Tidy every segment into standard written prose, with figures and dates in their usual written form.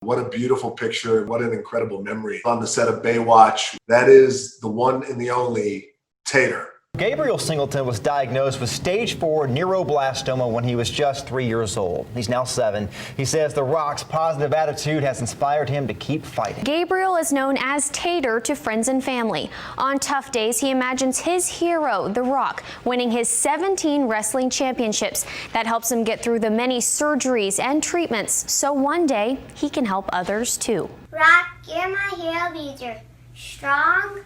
What a beautiful picture. What an incredible memory. On the set of Baywatch, that is the one and the only Tater. Gabriel Singleton was diagnosed with stage 4 neuroblastoma when he was just 3 years old. He's now 7. He says The Rock's positive attitude has inspired him to keep fighting. Gabriel is known as Tater to friends and family. On tough days, he imagines his hero, The Rock, winning his 17 wrestling championships. That helps him get through the many surgeries and treatments, so one day he can help others too. Rock, you're my hero because you're strong,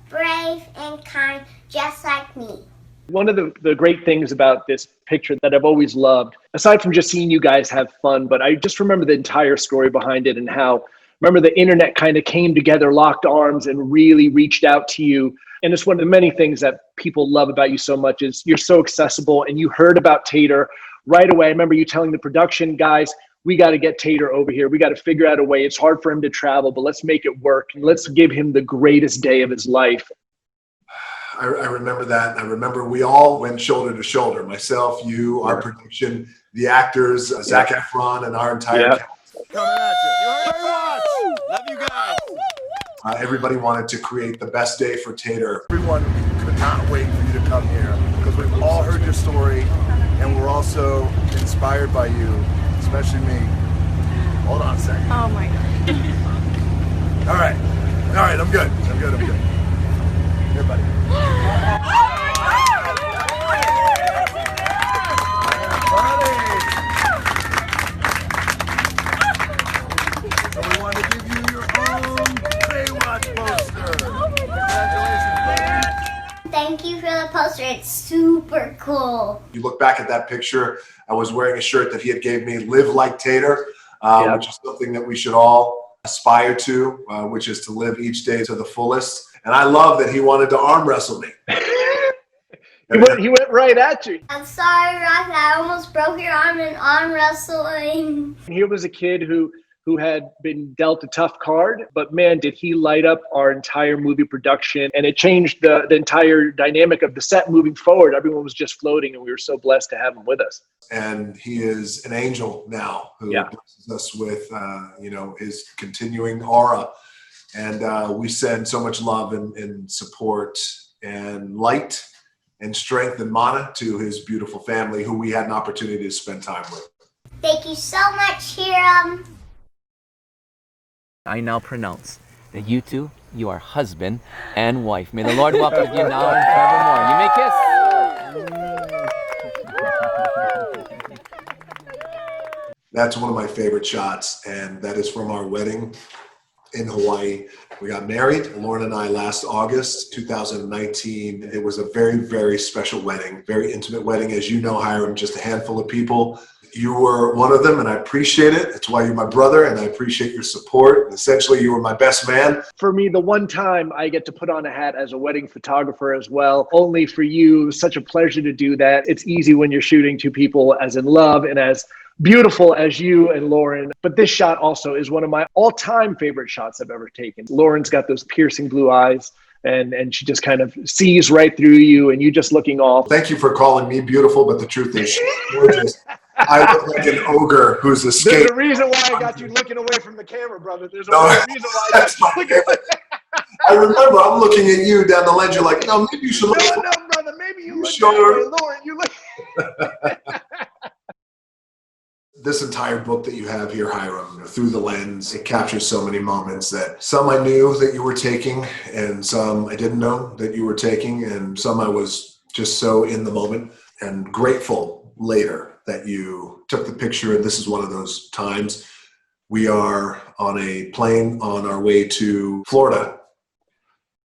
brave, and kind, just like me. One of the great things about this picture that I've always loved, aside from just seeing you guys have fun, but I just remember the entire story behind it and how, remember the internet kind of came together, locked arms, and really reached out to you. And it's one of the many things that people love about you so much is you're so accessible, and you heard about Tater right away. I remember you telling the production guys, we got to get Tater over here. We got to figure out a way. It's hard for him to travel, but let's make it work. And let's give him the greatest day of his life. I remember that. I remember we all went shoulder to shoulder. Myself, you, our production, the actors, Zac Efron, and our entire cast. Coming at you. You heard Watch. Love you guys. Everybody wanted to create the best day for Tater. Everyone could not wait for you to come here because we've all heard your story and we're also inspired by you, especially me. Hold on a second. Oh my God. All right, I'm good. Here, buddy. So we want to give you your own Baywatch poster. Congratulations. Thank you for the poster. It's super cool. You look back at that picture, I was wearing a shirt that he had gave me, Live Like Tater, which is something that we should all aspire to, which is to live each day to the fullest. And I love that he wanted to arm wrestle me. He went right at you. I'm sorry, Rock, I almost broke your arm in arm wrestling. He was a kid who had been dealt a tough card, but man, did he light up our entire movie production, and it changed the entire dynamic of the set moving forward. Everyone was just floating, and we were so blessed to have him with us. And he is an angel now who blesses us with, his continuing aura. And we send so much love and support and light and strength and mana to his beautiful family, who we had an opportunity to spend time with. Thank you so much, Hiram. I now pronounce that you two, you are husband and wife. May the Lord walk with you now and forevermore. You may kiss. That's one of my favorite shots, and that is from our wedding in Hawaii. We got married, Lauren and I, last August 2019. It was a very, very special wedding, very intimate wedding. As you know, Hiram, just a handful of people. You were one of them, and I appreciate it. That's why you're my brother, and I appreciate your support. Essentially, you were my best man. For me, the one time I get to put on a hat as a wedding photographer as well, only for you. It was such a pleasure to do that. It's easy when you're shooting two people as in love and as beautiful as you and Lauren. But this shot also is one of my all-time favorite shots I've ever taken. Lauren's got those piercing blue eyes, and she just kind of sees right through you, and you just looking all... Thank you for calling me beautiful, but the truth is she's gorgeous. I look like an ogre who's escaped. There's a reason why I got you looking away from the camera, brother. There's a reason why I got you looking away. I remember I'm looking at you down the ledge. You're like, no, maybe you should look. No, brother. Maybe you look that way, Lauren. You look... This entire book that you have here, Hiram, Through the Lens, it captures so many moments that some I knew that you were taking, and some I didn't know that you were taking, and some I was just so in the moment and grateful later that you took the picture. And this is one of those times. We are on a plane on our way to Florida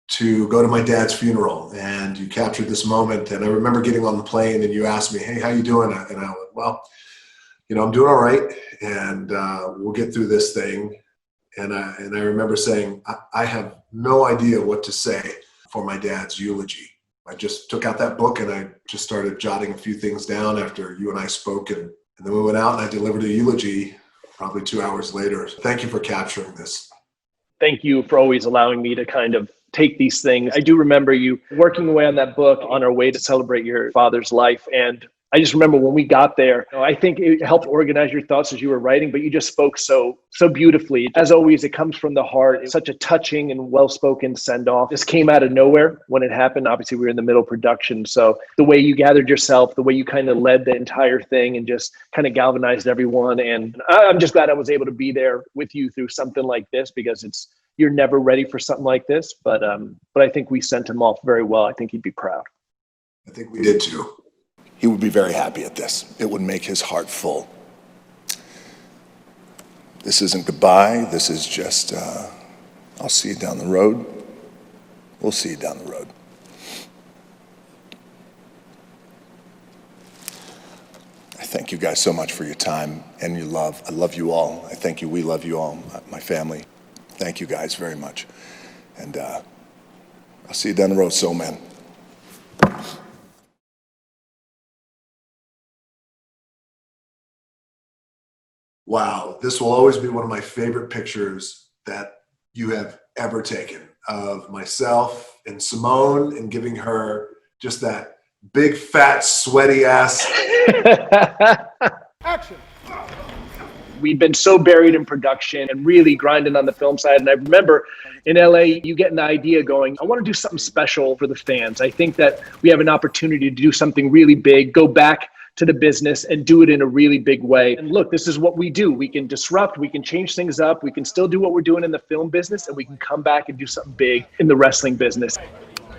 to go to my dad's funeral, and you captured this moment. And I remember getting on the plane and you asked me, hey, how you doing? And I went, well, I'm doing all right, and we'll get through this thing. And I remember saying, I have no idea what to say for my dad's eulogy. I just took out that book and I just started jotting a few things down after you and I spoke, and then we went out and I delivered a eulogy probably 2 hours later. Thank you for capturing this. Thank you for always allowing me to kind of take these things. I do remember you working away on that book on our way to celebrate your father's life, and I just remember when we got there, I think it helped organize your thoughts as you were writing, but you just spoke so beautifully. As always, it comes from the heart. It's such a touching and well-spoken send-off. This came out of nowhere when it happened. Obviously, we were in the middle of production. So the way you gathered yourself, the way you kind of led the entire thing and just kind of galvanized everyone. And I'm just glad I was able to be there with you through something like this, because you're never ready for something like this. But I think we sent him off very well. I think he'd be proud. I think we did too. He would be very happy at this. It would make his heart full. This isn't goodbye. This is just, I'll see you down the road. We'll see you down the road. I thank you guys so much for your time and your love. I love you all. I thank you. We love you all, my family. Thank you guys very much. And I'll see you down the road, Soul Man. Wow, this will always be one of my favorite pictures that you have ever taken of myself and Simone, and giving her just that big, fat, sweaty ass. Action. We'd been so buried in production and really grinding on the film side. And I remember in LA, you get an idea going, I want to do something special for the fans. I think that we have an opportunity to do something really big, go back to the business and do it in a really big way. And look, this is what we do. We can disrupt, we can change things up, we can still do what we're doing in the film business, and we can come back and do something big in the wrestling business.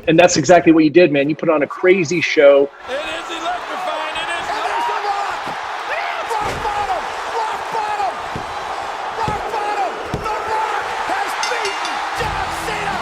And that's exactly what you did, man. You put on a crazy show. It is electrifying. It is. And there's the Rock. Rock bottom. Rock bottom. Rock bottom. The Rock has beaten John Cena.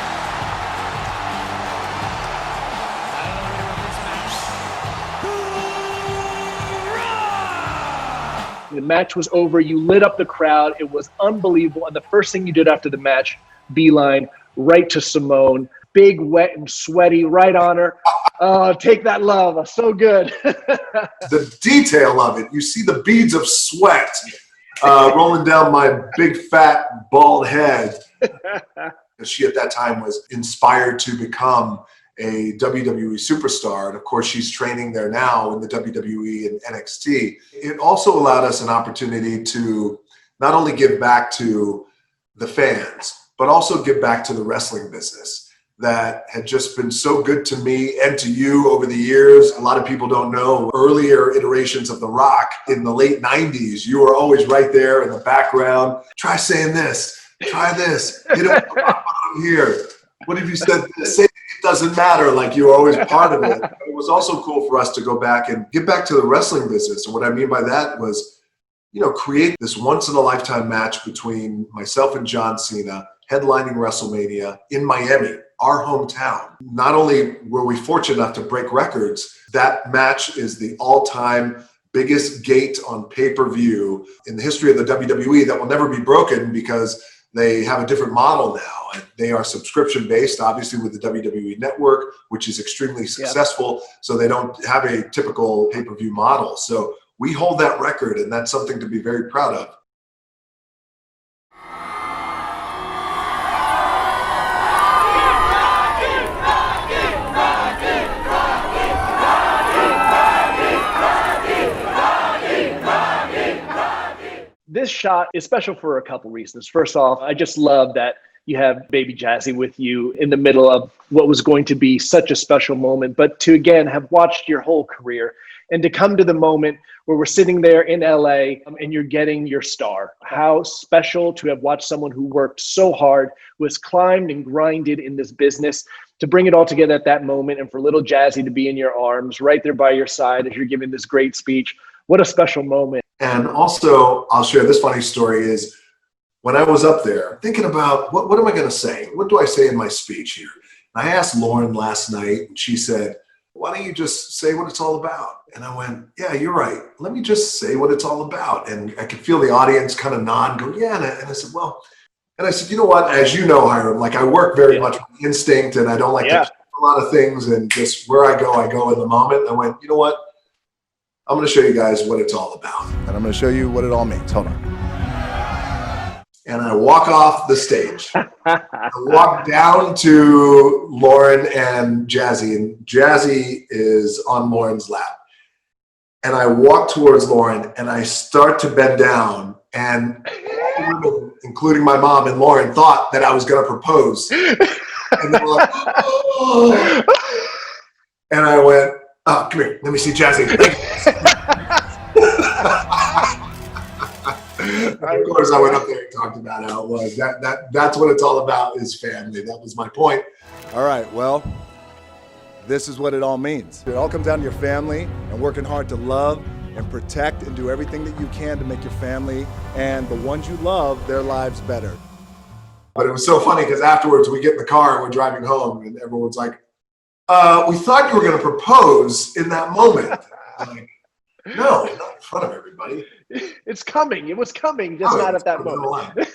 The match was over. You lit up the crowd. It was unbelievable. And the first thing you did after the match, beeline right to Simone. Big, wet, and sweaty, right on her. Take that love. So good. The detail of it, you see the beads of sweat rolling down my big, fat, bald head. She at that time was inspired to become a WWE superstar. And of course, she's training there now in the WWE and NXT. It also allowed us an opportunity to not only give back to the fans, but also give back to the wrestling business that had just been so good to me and to you over the years. A lot of people don't know earlier iterations of The Rock in the late 90s. You were always right there in the background. Try saying this, try this, hit it with the rock bottom here. What have you said? Say it doesn't matter, like you were always part of it. It was also cool for us to go back and get back to the wrestling business. And what I mean by that was, create this once in a lifetime match between myself and John Cena, headlining WrestleMania in Miami, our hometown. Not only were we fortunate enough to break records, that match is the all-time biggest gate on pay-per-view in the history of the WWE that will never be broken, because they have a different model now. And they are subscription-based, obviously, with the WWE Network, which is extremely successful. Yep. So they don't have a typical pay-per-view model. So we hold that record, and that's something to be very proud of. This shot is special for a couple reasons. First off, I just love that you have baby Jazzy with you in the middle of what was going to be such a special moment, but to again have watched your whole career and to come to the moment where we're sitting there in LA and you're getting your star. How special to have watched someone who worked so hard, was climbed and grinded in this business, to bring it all together at that moment, and for little Jazzy to be in your arms right there by your side as you're giving this great speech. What a special moment. And also, I'll share this funny story is when I was up there thinking about what am I going to say? What do I say in my speech here? And I asked Lauren last night, and she said, why don't you just say what it's all about? And I went, yeah, you're right. Let me just say what it's all about. And I could feel the audience kind of nod and go, yeah. And I said, well, and I said, you know what? As you know, Hiram, like I work very much with instinct, and I don't like to do a lot of things, and just where I go in the moment. And I went, you know what? I'm going to show you guys what it's all about. And I'm going to show you what it all means. Hold on. And I walk off the stage. I walk down to Lauren and Jazzy, and Jazzy is on Lauren's lap. And I walk towards Lauren and I start to bend down, and all the women, including my mom and Lauren, thought that I was going to propose. And they were like, oh. And I went, oh, come here, let me see Jazzy. Of course, I went up there and talked about how it was. That's what it's all about, is family. That was my point. All right, well, this is what it all means. It all comes down to your family and working hard to love and protect and do everything that you can to make your family and the ones you love, their lives better. But it was so funny because afterwards we get in the car and we're driving home and everyone's like, we thought you were going to propose in that moment. I'm like, no, not in front of everybody. It's coming. It was coming, just not at that moment.